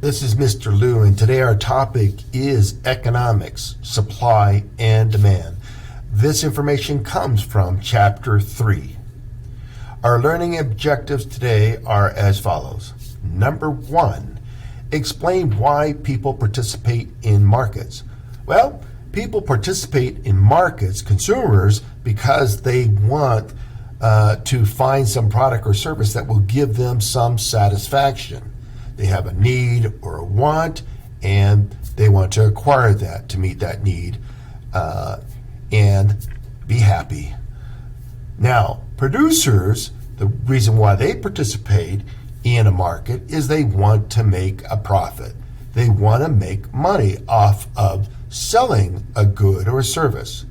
This is Mr. Liu, and today our topic is economics, supply, and demand. This information comes from Chapter 3. Our learning objectives today are as follows. Number 1, explain why people participate in markets. Well, people participate in markets, consumers, because they want to find some product or service that will give them some satisfaction. They have a need or a want, and they want to acquire that to meet that need and be happy. Now, producers, the reason why they participate in a market is they want to make a profit. They want to make money off of selling a good or a service.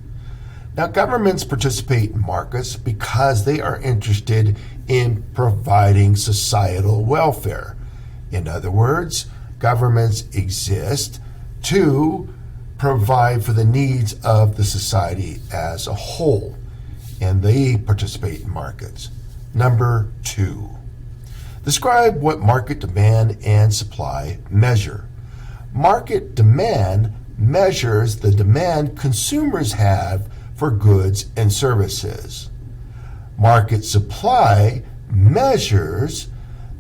Now, governments participate in markets because they are interested in providing societal welfare. In other words, governments exist to provide for the needs of the society as a whole, and they participate in markets. Number 2, describe what market demand and supply measure. Market demand measures the demand consumers have for goods and services. Market supply measures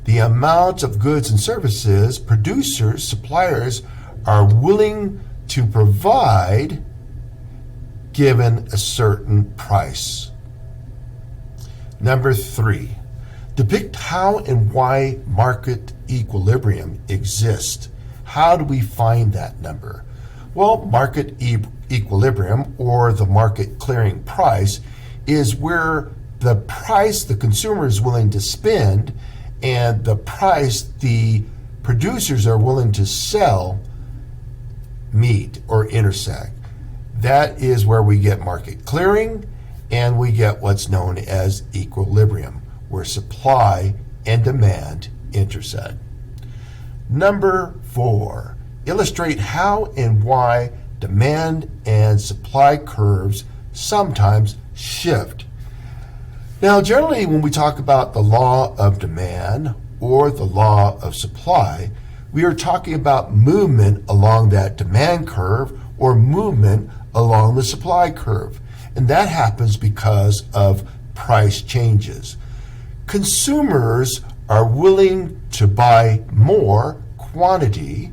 the amount of goods and services producers, suppliers are willing to provide given a certain price. Number 3, depict how and why market equilibrium exists. How do we find that number? Well, market equilibrium, or the market clearing price, is where the price the consumer is willing to spend and the price the producers are willing to sell meet or intersect. That is where we get market clearing, and we get what's known as equilibrium, where supply and demand intersect. Number 4, illustrate how and why demand and supply curves sometimes shift. Now, generally, when we talk about the law of demand or the law of supply, we are talking about movement along that demand curve or movement along the supply curve. And that happens because of price changes. Consumers are willing to buy more quantity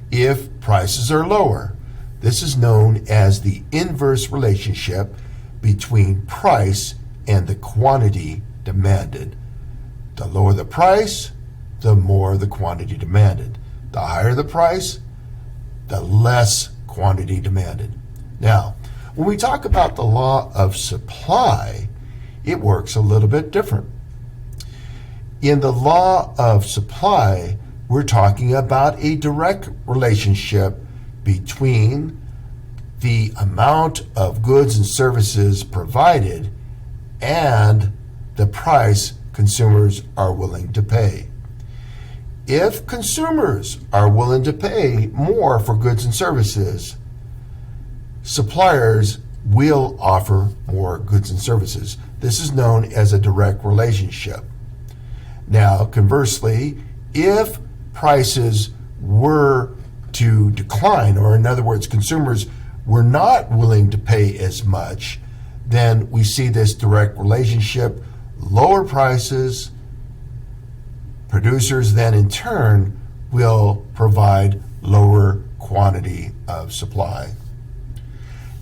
if prices are lower. This is known as the inverse relationship between price and the quantity demanded. The lower the price, the more the quantity demanded. The higher the price, the less quantity demanded. Now, when we talk about the law of supply, it works a little bit different. In the law of supply, we're talking about a direct relationship between the amount of goods and services provided and the price consumers are willing to pay. If consumers are willing to pay more for goods and services, suppliers will offer more goods and services. This is known as a direct relationship. Now, conversely, if prices were to decline, or in other words, consumers were not willing to pay as much, then we see this direct relationship. Lower prices, producers then in turn will provide lower quantity of supply.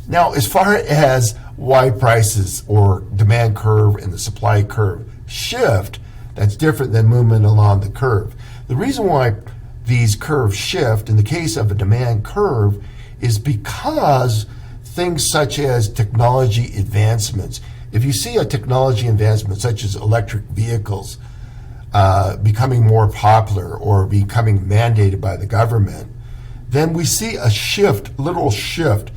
Now, as far as why prices or demand curve and the supply curve shift, that's different than movement along the curve. The reason why these curves shift in the case of a demand curve is because things such as technology advancements. If you see a technology advancement such as electric vehicles becoming more popular or becoming mandated by the government, then we see a shift, literal shift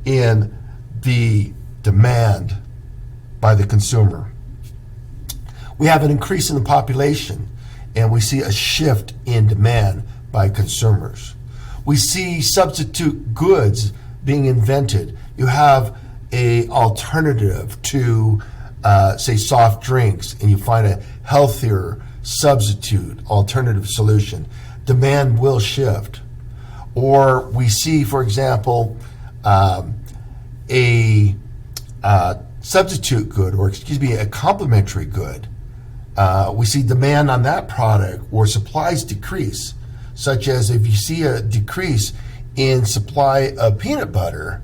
in the demand by the consumer. We have an increase in the population, and we see a shift in demand by consumers. We see substitute goods being invented. You have a alternative to, say, soft drinks, and you find a healthier substitute, alternative solution. demand will shift. Or we see, for example, a substitute good, or a complementary good. We see demand on that product or supplies decrease, such as if you see a decrease in supply of peanut butter,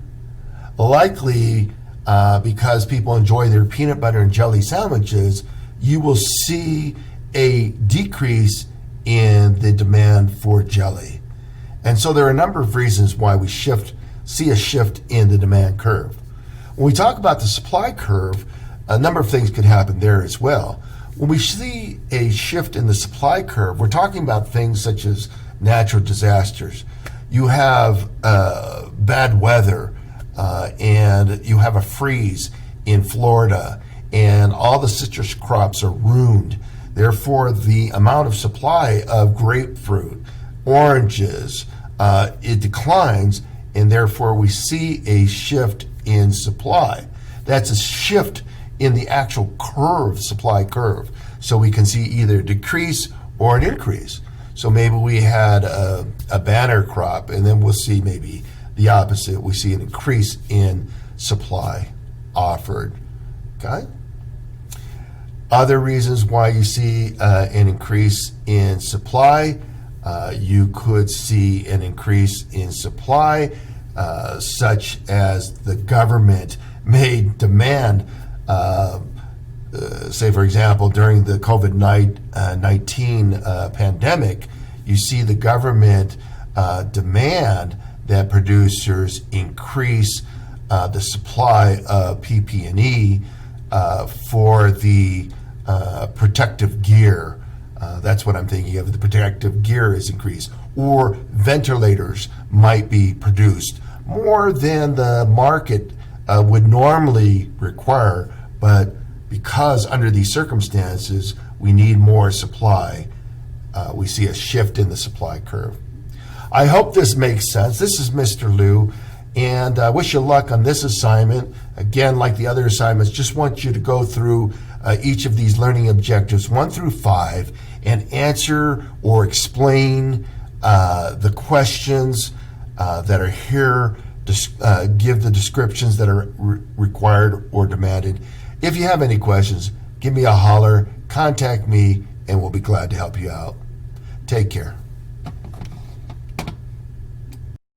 likely because people enjoy their peanut butter and jelly sandwiches, you will see a decrease in the demand for jelly. And so there are a number of reasons why we see a shift in the demand curve. When we talk about the supply curve, a number of things could happen there as well. When we see a shift in the supply curve, we're talking about things such as natural disasters. You have bad weather, and you have a freeze in Florida, and all the citrus crops are ruined. Therefore, the amount of supply of grapefruit, oranges, it declines, and therefore we see a shift in supply. That's a shift in the actual curve, supply curve. So we can see either a decrease or an increase. So maybe we had a banner crop, and then we'll see maybe the opposite. We see an increase in supply offered. Okay? Other reasons why you see an increase in supply, you could see an increase in supply, such as the government may demand, say for example, during the COVID-19 pandemic, you see the government demand that producers increase the supply of PP&E for the protective gear. That's what I'm thinking of. The protective gear is increased. Or ventilators might be produced more than the market would normally require, but because under these circumstances we need more supply, we see a shift in the supply curve. I hope this makes sense. This is Mr. Liu, and I wish you luck on this assignment. Again, like the other assignments, just want you to go through each of these learning objectives 1 through 5 and answer or explain the questions that are here, give the descriptions that are required or demanded. If you have any questions, give me a holler, contact me, and we'll be glad to help you out. Take care.